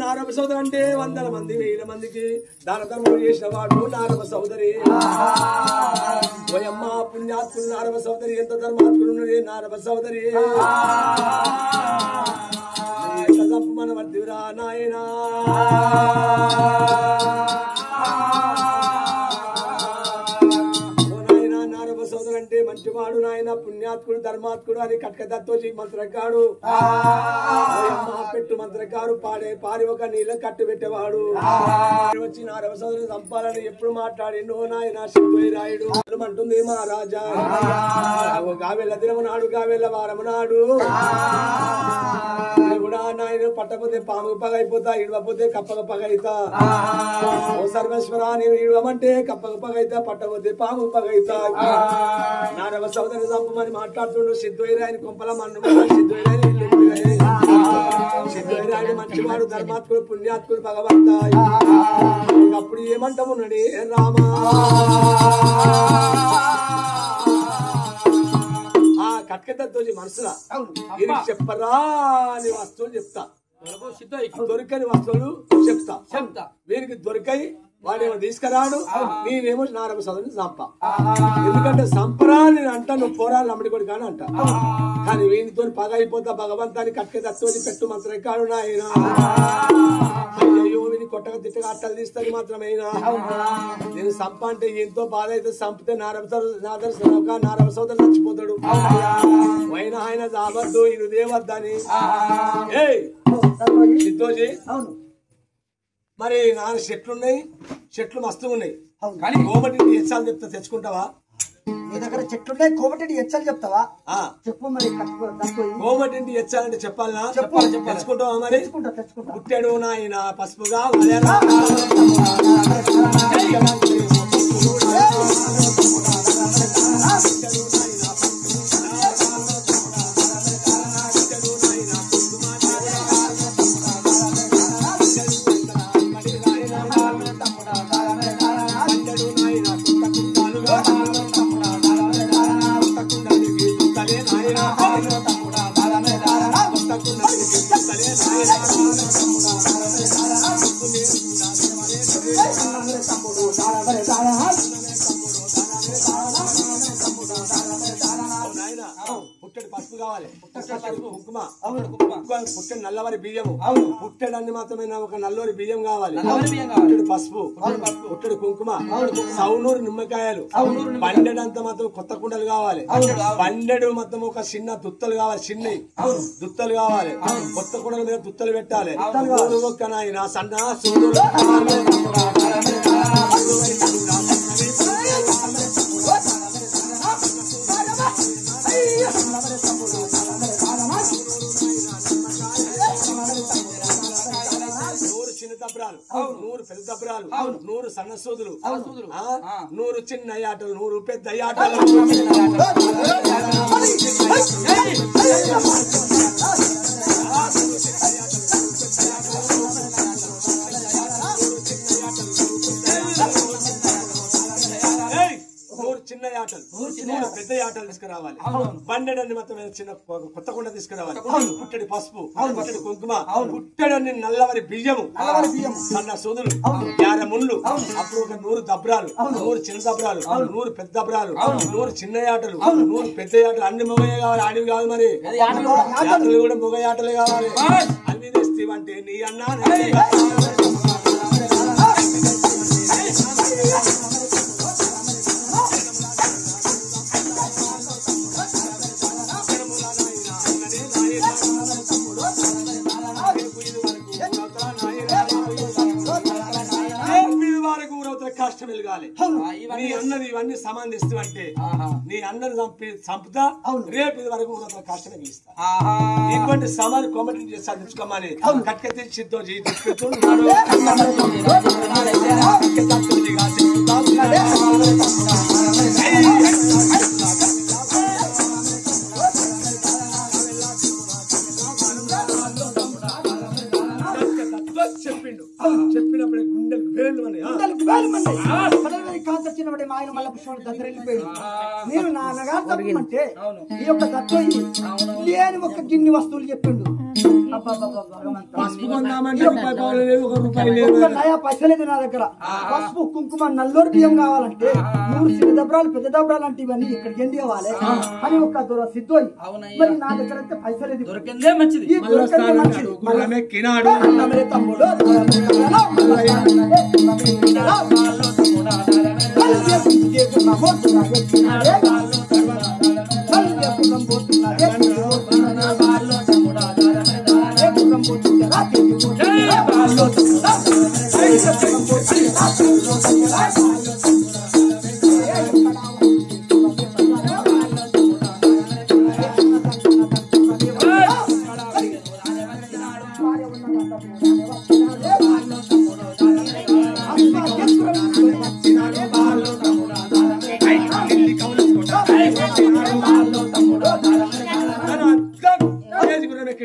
నారవ సోదరు అంటే 100 మంది 1000 మందికి దాన ధర్మం చేసిన వాడు నారవ సోదరి. ఓయమ్మ పుణ్యాత్ముడు నారవ సోదరి, ఎంత ధర్మాత్ముడు ఉన్నది నారవ సోదరి. ఎంత సంపమన వర్దిరా నాయనా. అంటే మంచివాడు నాయన, పుణ్యాత్ముడు ధర్మాత్ముడు అని కట్కదత్తోజీ మంత్రకాడు, పెట్టు మంత్రకాడు, పారి ఒక నీళ్ళ కట్టు పెట్టేవాడు. వచ్చి నారవ సోదరుని చంపాలని ఎప్పుడు మాట్లాడిండు నాయన శివరాయుడు అంటుంది మహారాజా. గావెళ్ళ దినము నాడు, గావెళ్ళ వారము నాడు కూడా నాయన పట్టపోతే పాము పగైపోతా, ఇడవపోతే కప్పగ పగైతా. ఓ సర్వేశ్వరా నేను ఇడవమంటే కప్పగ పగైతా, పట్టపోతే పాము పగైతా. నారవ సోదరుని చంపమని మాట్లాడుతుండు. సిద్ధురాయని కొంపల మన్ను సిద్ధురాయుడు మంచివాడు, ధర్మాత్ముడు, పుణ్యాత్ముడు, భగవంత. అప్పుడు ఏమంటామున్నాడు రామా. ఆ కట్కతో మనసులా చెప్పరా నీ వస్తువులు చెప్తా, దొరికని వస్తువులు చెప్తా. వీరికి దొరికాయి వాడేమో తీసుకురాడు, నేనేమో నారవ సోదరుని చంప. ఎందుకంటే సంపరా నేను అంటా, నువ్వు పోరాలు అమ్మడి కొడుకు అని అంటా. కానీ వీనితో పగ అయిపోతా భగవంతాన్ని కట్కే తత్తుని పెట్టు మంత్రం కాడు నాయన. అయ్యో వీని కొట్టగా తిట్టగా అట్టలు తీస్తుంది మాత్రమేనా. నేను సంప అంటే ఎంతో బాధ అయితే, సంపితే నారవ సోదరు చచ్చిపోతాడు. అయినా ఆయన జాబద్దు ఈయన దేవద్దని. సిద్ధోజీ మరి నాన్న చెట్లున్నాయి, చెట్లు మస్తు ఉన్నాయి, కానీ కోమటి హెచ్చాలు చెప్తా తెచ్చుకుంటావా? నీ దగ్గర చెట్లున్నాయి, కోమటి హెచ్చాలు చెప్తావా? చెప్పు మరి. కోమటి హెచ్చాలంటే చెప్పాలా? తెచ్చుకుంటావా మరి? పుట్టాడు నాయన పసుపుగా పుట్టడు పసుపు కావాలి, కుంకుమ, పుట్టడు నల్లవరి బియ్యము, పుట్టడాన్ని మాత్రమే ఒక నల్లవరి బియ్యం కావాలి, పుట్టడు పసుపు, పుట్టడు కుంకుమ, సౌనూరు నిమ్మకాయలు, బండెడంతా మాత్రం కొత్త కుండలు కావాలి, బండెడు మొత్తం ఒక చిన్న దుత్తలు కావాలి, చిన్నవి దుత్తలు కావాలి, కొత్త కుండల మీద దుత్తలు పెట్టాలి. ఒక్క నాయన సన్న సూర్యుడు దబ్రాలు, 100 పెద్ద దబ్రాలు, 100 సన్న సూదులు, 100 చిన్న ఆటలు, 100 పెద్ద ఆటలు. చిన్న ఆటలు, 100 పెద్ద ఆటలు తీసుకురావాలి, బండెడన్ని మొత్తం చిన్న కొత్త కుండ తీసుకురావాలి, పుట్టడి పసుపు, పుట్టడి కుంకుమ, పుట్టడన్ని నల్లవరి బియ్యము, సన్న సూదులు, 50 ముళ్ళు, అప్పుడు ఒక 100 దబ్రాలు, 100 చిన్న దబ్రాలు, 100 పెద్ద దబ్రాలు, 100 చిన్న ఆటలు, 100 పెద్ద ఆటలు. అన్ని మొగయే కావాలి, ఆడివి కాదు మరి. ఆటలు కూడా మొగ ఆటలే కావాలి. అన్ని తెస్తేవంటే నీ అన్నా కష్టం వెలగాలి. నీ అన్నది ఇవన్నీ సమాధిస్తూ అంటే నీ అన్నది చంపుతా, రేపు ఇది వరకు కష్టం వెలిగిస్తా. ఇటువంటి సమాధి కొమ్మటి చేసి సాధించుకోమని కట్కెత్తి సిద్ధో చెప్పిండు. చెప్పినప్పుడు గుండెలు వేలు కాంత చిన్నబడి మా ఆయన మళ్ళీ పుష్పాలు దగ్గర వెళ్ళిపోయాడు. నేను నా అన్నగారు తప్పమంటే ఈ యొక్క దత్తోయి లేని ఒక గిన్ని వస్తువులు చెప్పిండు. పైసలేదు నా దగ్గర. పసుపు కుంకుమ నల్లూరు బియ్యం కావాలంటే 3 చిన్న దబ్రాలు పెద్ద దబ్రాలు అంటే ఇవన్నీ ఇక్కడికి ఎండి కావాలి అని ఒక సిద్ధోయి. మరి నా దగ్గర అయితే పైసలేదు. దొరికిందే మంచిది. తమ్ముడు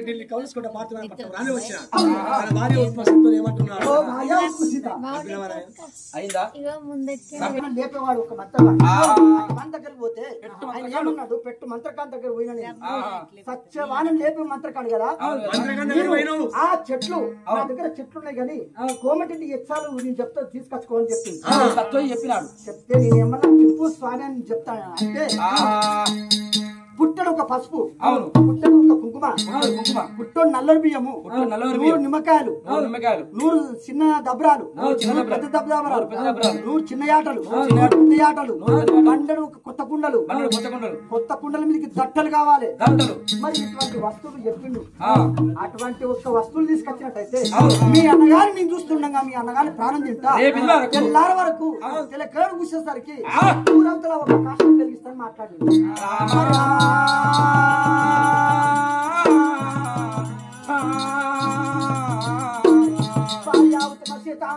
ఢిల్లీ కౌలుసుకుంటే మాత్రమే రాని వచ్చిన భార్య ఉత్పత్తితో ఏమంటున్నాడు లేపేవాడు ఒక మంత్రకాంత దగ్గర పోతే ఆయన ఏమన్నాడు పెట్టు మంత్రకాంత దగ్గర పోయినా సత్యవాణం లేపే మంత్రకాడు కదా ఆ చెట్లు నా దగ్గర చెట్లు ఉన్నాయి కానీ కోమటింటి ఎచ్చాలు నేను చెప్తా తీసుకొచ్చుకోని చెప్పింది చెప్పినాడు. చెప్తే నేను ఏమన్నా టిప్పు స్వామి అని చెప్తాను అంటే పుట్టడు ఒక పసుపు, పుట్టడు ఒక కుంకుమ, పుట్టడు నల్లరి బియ్యము, 100 నిమ్మకాయలు, 100 చిన్న దబ్రాలు, పెద్ద దబ్రాలు, 100 చిన్న యాటలు, పెద్ద యాటలు, బండడు ఒక కొత్త కుండలు, కొత్త కుండల మీదకి దట్టలు కావాలి. మరి ఇటువంటి వస్తువులు చెప్పిండు. అటువంటి ఒక వస్తువులు తీసుకొచ్చినట్టయితే మీ అన్నగారిని నేను చూస్తుండగా మీ అన్నగారిని ప్రాణం తింటా తెల్లారి వరకు తెల్లకేడు కూర్చేసరికి ఊరంతలా ఒక కాష్టం కలిగిస్తాను మాట్లాడింది.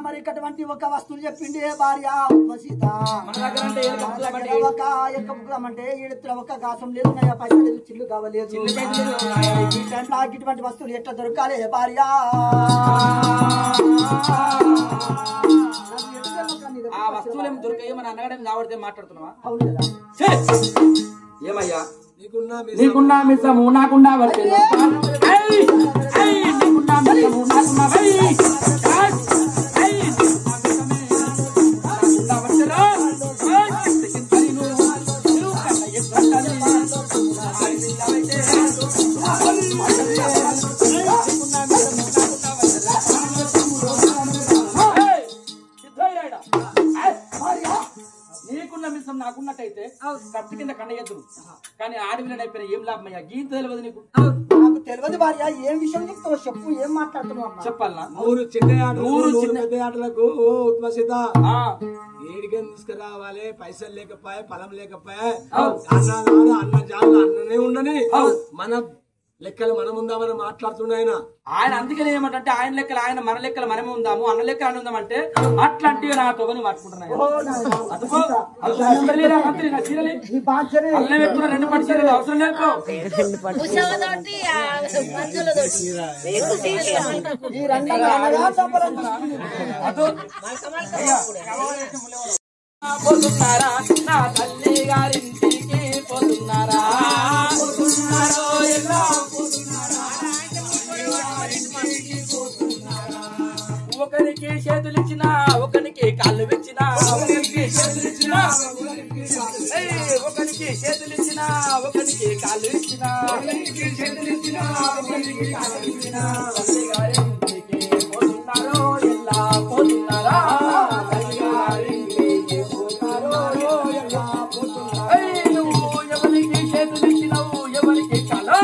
మరి ఇటువంటి ఒక వస్తువులు చెప్పింది భార్య సీత. ఒక యొక్క ముగ్గురం అంటే ఏడుతుల ఒక గాసం లేదు, పైసలు లేదు, చిల్లు కావలేదు. ఈ టైంలో ఇటువంటి వస్తువులు ఎట్లా దొరకాలి భార్య? ఆ వస్తువులు ఏమి దొరికాయి మన అన్నగానే కాబడితే మాట్లాడుతున్నావా? అవును కదా. ఏమయ్యా నీకున్నా మిసము నాకుండా నీకున్న మిసం నాకున్నట్టయితే కత్తి కింద కండయ్యద్దు. కానీ ఆడపిల్లని అయిపోయినా ఏం లాభం అయ్యా? గీత తెలియదు నీకు. నాకు తెలియదు భార్య. ఏం విషయం చెప్తావు చెప్పు. ఏం మాట్లాడుతున్నావు? చెప్పాలనా? 100 చిన్న పెద్ద ఆటలకు ఉత్మసిత ఏడికని తీసుకురావాలి. పైసలు లేకపోయా, పొలం లేకపోయా, అన్న జాగా అన్ననే ఉండని మన లెక్కలు మనం ఉందామని మాట్లాడుతున్నాయన. ఆయన అందుకని ఏమంటే ఆయన లెక్కలు ఆయన, మన లెక్కలు మనమే ఉందాము, అన్న లెక్కలు అని ఉందామంటే అట్లాంటివి నా తోని పట్టుకుంటున్నాయి. రెండు పడి చీరలు అవసరం లేదు. పోతున్నారా నా తల్లి గారింటికి పోతున్నారా? ఒకరికి చేతులిచ్చినా ఒకరికి కాళ్ళు ఇచ్చినా, ఒకరికి చేతులిచ్చినా ఒకరికి చేతులిచ్చినా ఒకరికి కాళ్ళు ఇచ్చినా, పోతున్నారో ఎలా పోతున్నారా? నువ్వు ఎవరికి చేతులిచ్చినావు ఎవరికి కాళ్ళు,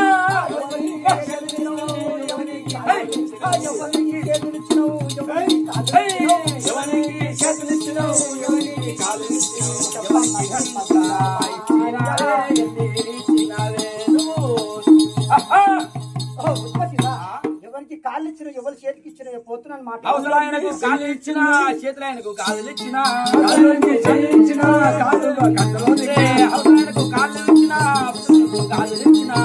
ఎవరికి కాళ్ళు ఇచ్చిన ఎవరి చేతికి ఇచ్చిన పోతున్నాను మాట. ఆయనకు కాళ్ళు ఇచ్చినా చేతులు ఆయనకు కాళ్ళు ఇచ్చినా, ఆయనకు కాళ్ళు ఇచ్చినా కాళ్ళు ఇచ్చినా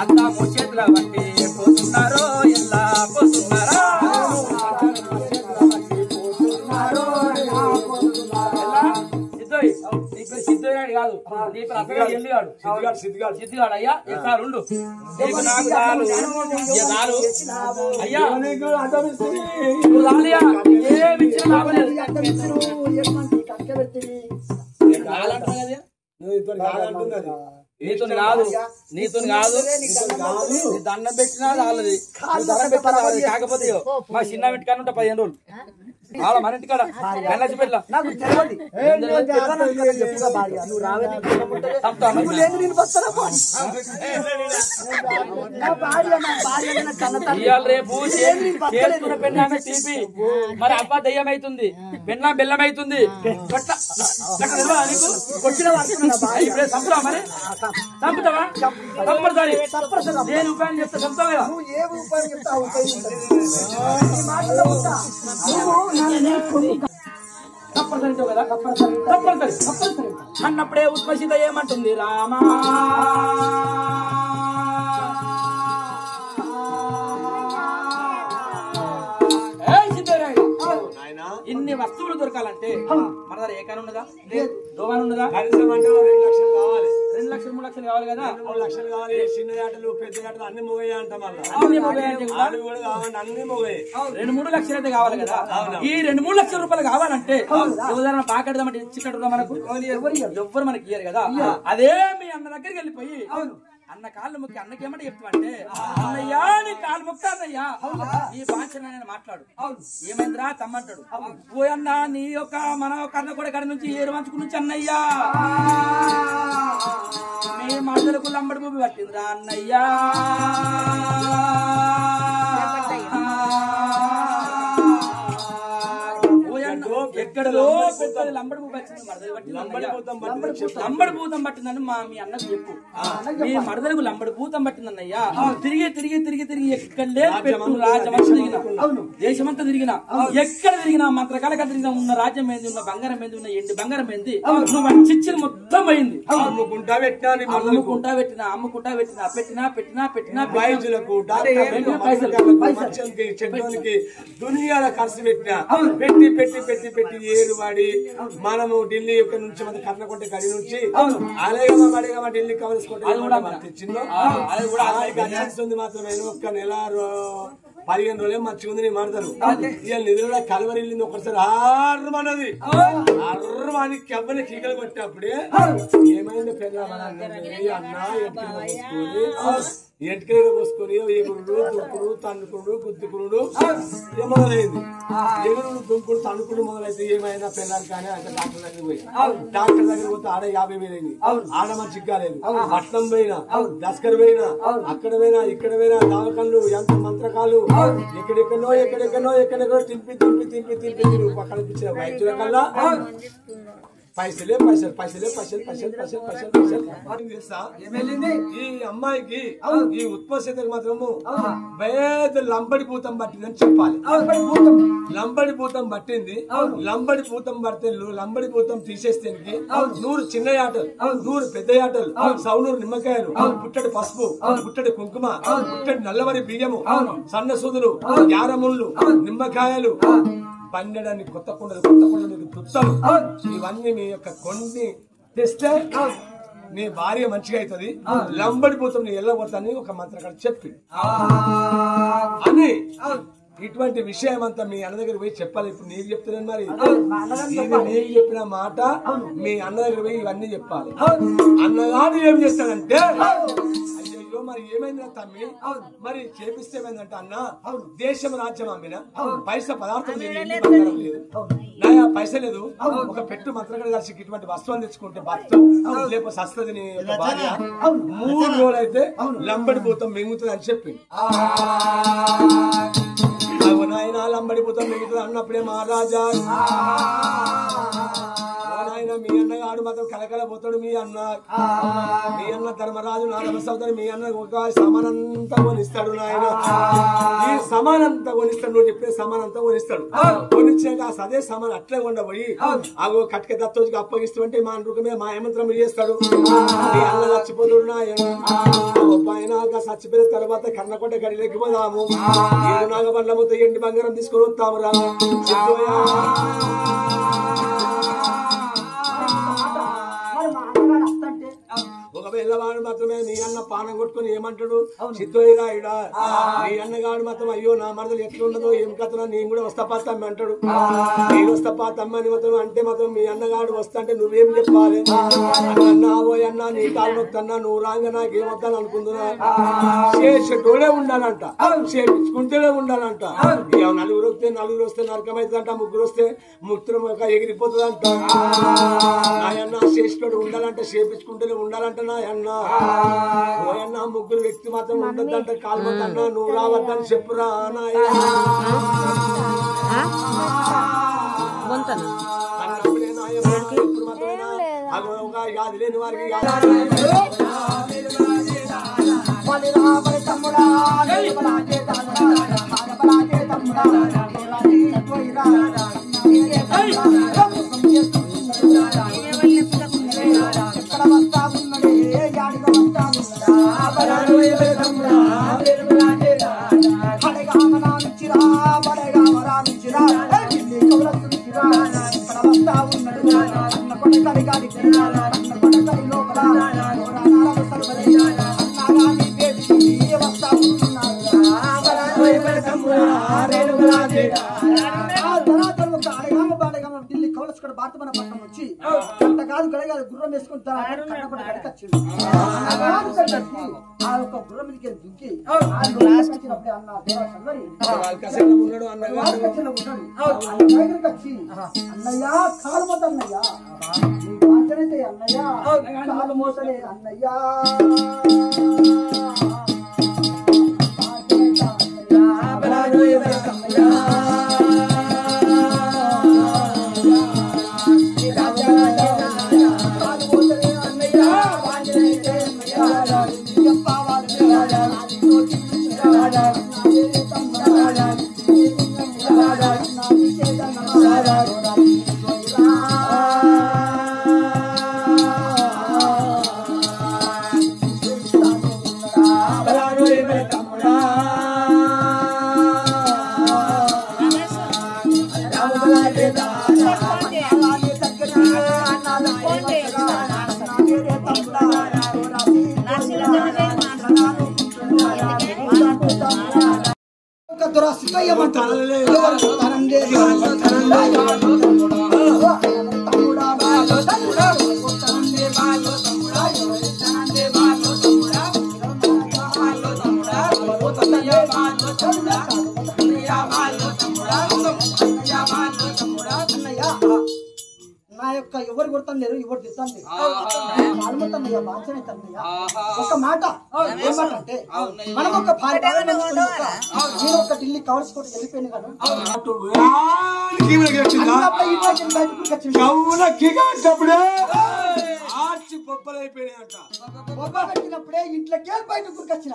అంతా చేతుల బట్టి పోతున్నారో ఎలా పోతున్నారా? కాదు నీకు అసలు ఎల్లుగాడు సిద్ధిగాడు సిద్ధిగాడు అయ్యా సార్ ఉండు నీకు నాకు చాలు చాలు అయ్యా నువ్వు రాలియా ఏమి ఇచ్చిన లాభం లేదు నీతో కాదు నీతో కాదు దండం పెట్టినా రాలది దండం పెట్టినా రాలది కాకపోతే మా చిన్న పెట్టుకాని ఉంటా 15 రోజులు ఆడ మన ఇంటికాడ వెళ్ళచ్చు పెట్ట నాకు ఇవాళ రేపు చేసుకున్న పెన్నామే తీపి మరి అబ్బా దయ్యం అవుతుంది పెన్నా బెల్లం అవుతుంది ఇప్పుడే చంపుతావా మరి చంపుతావా తప్పనిసరి నేను ఉపాయం చెప్తా చంపుతావా కదా తప్పనిసరి కదా తప్పనిసరి అన్నప్పుడే ఉత్పసిత ఏమంటుంది రామా ఇన్ని వస్తువులు దొరకాలంటే మన దగ్గర ఏ కాని ఉన్నదా దోమాన్ ఉన్నదా 2 లక్షలు కావాలి 2 లక్షలు 3 లక్షలు కావాలి కదా 3 లక్షలు కావాలి చిన్న ఆటలు పెద్ద ఆటలు అన్ని మోగే అంట మళ్ళీ అన్ని మోగే 2-3 లక్షలు అయితే కావాలి కదా ఈ 2-3 లక్షల రూపాయలు కావాలంటే ఉదాహరణ పాకెడదామంటే ఇచ్చినట్టుగా మనకు ఎవ్వరు మనకి ఇయ్యరు కదా అదే మీ అన్న దగ్గరికి వెళ్ళిపోయి అన్న కాళ్ళు ముక్కి అన్నకేమంటే చెప్తామంటే అన్నయ్యా నీ కాళ్ళు ముక్తా అన్నయ్యా నీ భాష నేను మాట్లాడు ఏమైందిరా తమ్మంటాడు పోయన్నా నీ యొక్క మన కన్న కూడా కడ నుంచి ఏరు మంచుకు నుంచి అన్నయ్యా మీ మడదలకు లంబడి భూమి పట్టిందిరా అన్నయ్యా ఎక్కడో లంబడి భూమి వచ్చింది లంబడి భూతం పట్టిందని మీ అన్నకు చెప్పు మీ మడదలకు లంబడి భూతం పట్టిందన్నయ్యా తిరిగి తిరిగి తిరిగి తిరిగి ఎక్కడే పెట్టు రాజ్యమంతా తిరిగిన దేశమంతా తిరిగిన ఎక్కడ తిరిగినా మంత్రకాలక తిరిగినా ఉన్న రాజ్యం ఏంది ఉన్న బంగారం ఏంది ఉన్న ఎండి బంగారం ఏంది నువ్వు చిచ్చిన మొత్తం పోయింది అమ్ముకుంటా పెట్టినా అమ్ముకుంటా పెట్టినా పెట్టినా పెట్టినా పెట్టినా పైసలకు చెట్టుకి దునియాల ఖర్చు పెట్టినా పెట్టి పెట్టి పెట్టి పెట్టి ఏరువాడి మనము ఢిల్లీ యొక్క నుంచి మన కర్ణకొండ గడి నుంచి అలేగమా ఢిల్లీ కవలసుకోండి తెచ్చిందో అది కూడా అనిపిస్తుంది మాత్రమే ఒక్క నెల 15 రోజులే మంచిగా ఉంది నేను మాడతాను ఇవాళ నిధులు కలవరిల్లింది ఒకసారి ఆర్రమన్నది అర్రమని కెవ్వని కీకలు కొట్టినప్పుడే ఏమైంది పెద్ద అన్న ఎంటికలు పోసుకొని ఎగురుడు దుంకుడు తన్నుకుడు గుద్దుకుడు మొదలైంది ఎగురుడు దుంకుడు తన్నుకుడు మొదలైతే ఏమైనా పిల్లలు కానీ అంటే డాక్టర్ దగ్గర పోయి డాక్టర్ దగ్గర పోతే ఆడ 50,000 అయింది ఆడ మంచిగా కాలేదు పట్నం పోయినా దస్కర్ పోయినా అక్కడ పోయినా ఇక్కడ పోయినా దావకన్లు ఎంత మంత్రకాలు ఎక్కడెక్కడో తింపి పక్కన ఇచ్చిన వైద్యుల కల్లా పైసలే ఈ అమ్మాయికి ఈ ఉత్పత్తి మాత్రము వేద లంబడి భూతం పట్టిందని చెప్పాలి లంబడి భూతం పట్టింది లంబడి భూతం పడితే లంబడి భూతం తీసేస్తే 100 చిన్న ఆటలు 100 పెద్ద ఆటలు 100 నిమ్మకాయలు పుట్టడి పసుపు పుట్టడి కుంకుమ పుట్టడి నల్లవరి బియ్యము సన్న సూదులు యారముళ్ళు నిమ్మకాయలు పండడానికి కొత్త కుండలు తుత్తలు ఇవన్నీ మీ యొక్క కొన్ని తెస్తే నీ భార్య మంచిగా అవుతుంది లంబడి భూతం నీ వెళ్ళబోతాని ఒక మంత్రకాడు చెప్పి అని ఇటువంటి విషయం అంతా మీ అన్న దగ్గర పోయి చెప్పాలి. ఇప్పుడు నీకు చెప్తున్నాను మరి నీకు చెప్పిన మాట మీ అన్న దగ్గర పోయి ఇవన్నీ చెప్పాలి. అన్నగాడు ఏం చేస్తాడంటే అయ్యో మరి ఏమైంది తమ్మి మరి చేపిస్తే ఏమైందంటే అన్న దేశం రాజ్యం అమ్మిన పైసా పదార్థం లేదు నాయా పైస లేదు ఒక పెట్టు మంత్రగడ కలిసి ఇటువంటి వస్తువులు తెచ్చుకుంటే భర్త లేకపోతే సస్తది నీ భార్య 3 రోజులు అయితే లంబడి భూతం మింగుతుంది అని చెప్పి నాయన లంబడి భూతం మిగుతుంది అన్నప్పుడే మహారాజా నాయన మీ అన్నగాడు మాత్రం కలకల పోతాడు. మీ అన్న ధర్మరాజు నాగమ సోదరు మీ అన్న ఒక సమానంతా కొనిస్తాడు. నాయన ఈ సమానంతా కొనిస్తాడు. నువ్వు చెప్పే సమానంతా కొనిస్తాడు. కొనిచ్చాక అదే సమానం అట్లే ఉండబోయి అగో కట్క దత్తోజుకి అప్పగిస్తుంటే మా అనుకుమే మా ఏమంత్రం చేస్తాడు. మీ అన్న చచ్చిపోతాడు. నాయన ఆయన చచ్చిపోయిన తర్వాత కర్ణకొండ గడిలోకి పోదాము. 7 నాగబండ్లముతో ఎండి బంగారం తీసుకొని వస్తాము రా. వెళ్ళవాడు మాత్రమే నీ అన్న పానం కొట్టుకుని ఏమంటాడు సిద్ధోయిరాయుడా నీ అన్నగాడు మాత్రం అయ్యో నా మరదలు ఎట్లుండదో ఏం కథనో నేను కూడా వస్తాపా తమ్మి అంటాడు. నేను వస్తాపా తమ్మని మాత్రం అంటే మాత్రం మీ అన్నగాడు వస్తా అంటే నువ్వేం చెప్పాలి అన్నా పోయి అన్నా నీ కాలు నొత్తన్నా నువ్వు రాంగా నాకేమొద్దని అనుకుంటున్నా చేసేటోడే ఉండాలంట చేపించుకుంటూనే ఉండాలంట. నలుగురు వస్తే నరకమైతుందంట ముగ్గురు వస్తే ముత్రం ఎగిరిపోతుందంట. నాయన్న చేసేటోడు ఉండాలంట చేపించుకుంటూనే ఉండాలంట నాయన్న. ఓయన్న ముగ్గురు వ్యక్తి మాత్రం ఉండద్దంట కాలుమందన్నా నువ్వు రావద్దని చెప్పురా నాయన. అన్నప్పుడే నాయన ఎప్పుడు మాత్రమేనా అగోగా యాది లేని వారికి భారతపట్నం వచ్చి గంట కాదు గడగాదు గుర్రం వేసుకుని ఆ యొక్క గుర్రం మీదకి దుక్కి వచ్చి అన్నయ్యా కాలు మోత అన్నయ్యా వాంచనైతే అన్నయ్యా కాలు మోసలే అన్నయ్యా నా యొక్క ఎవరు కొడతాను లేరు ఎవరు తిట్టాను లేరు బాధ్యతన్నయ్యా ఒక మాట ఏమంటే మనం ఒక నేను ఒక ఢిల్లీ కవర్స్ కూడా వెళ్ళిపోయాను కదా పెట్టినప్పుడే ఇంట్లోకి బయటకు వచ్చిన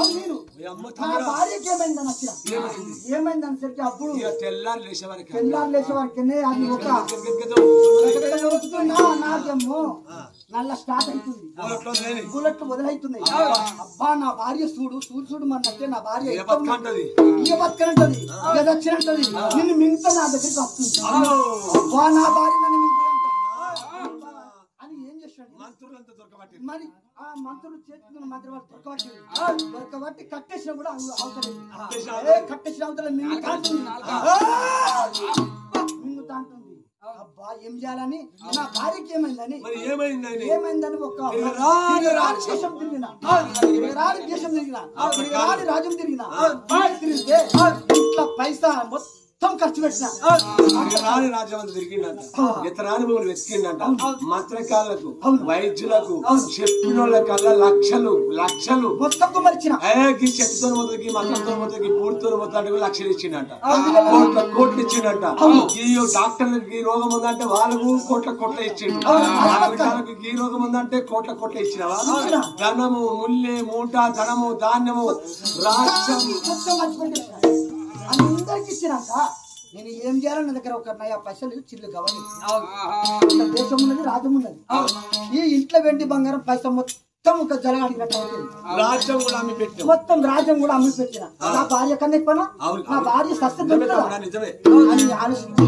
నేను నా భార్యకి ఏమైందని వచ్చిన ఏమైందని సరికి అప్పుడు తెల్లారు లేచేవారికి అది ఒక నాకేమో నల్ల స్టార్ట్ అవుతుంది బుల్లెట్లు మొదలవుతున్నాయి. అబ్బా నా భార్య చూడు చూడు చూడు మనంటే నా భార్య ఇక బతకనంటది ఇక దచ్చినంటది నిన్ను మిగతా నా దగ్గరికి వస్తుంది. అబ్బా నా భార్య నన్ను మిగతాదంట అని ఏం చేస్తాడు మరి ఆ మంత్రులు చేతున్న మంత్రి వాళ్ళు దొరకబట్టి కట్టేసినా కూడా అవుతలేదు. కట్టేసిన అవుతలే మింగుతా అంటుంది. అబ్బా ఏం చేయాలని నా భార్యకి ఏమైందని ఒక దేశం తిరిగిన రాజ్యం తిరిగిన తిరిగితే ఇట్లా పైసా మొత్తం ఖర్చు పెట్టిన రాజ్యం తిరిగిందంట. ఇతరాని భూములు వెతికిందంట. మంత్రకాలకు వైద్యులకు చెప్పిన కల్లా లక్షలు లక్షలు మొత్తం కుమరిచిన చెట్టుతో మొదటి మంత్రంతో మొదటి పూర్తితో మొత్తం లక్షలు ఇచ్చిందంట. కోట్లు ఇచ్చిందంట. ఈ డాక్టర్లకు ఈ రోగం ఉందంటే వాళ్ళకు కోట్ల ఇచ్చిండు. మంత్రకాలకు ఈ రోగం ఉందంటే కోట్ల ఇచ్చినవా? ధనము ముల్లె మూట ధనము ధాన్యము రాజ్యం అందరికి ఇచ్చినాక నేను ఏం చేయాలని నా దగ్గర ఒక పైసలు చిల్లు కావాలి. దేశం ఉన్నది రాజ్యం ఉన్నది. ఈ ఇంట్లో వెండి బంగారం పైసా మొత్తం ఒక జలగాడినట్టు రాజ్యం కూడా అమ్మి పెట్టి మొత్తం రాజ్యం కూడా అమ్మి పెట్టిన. నా భార్య కన్నా ఎక్కువ నా భార్య సస్య అని ఆలోచించి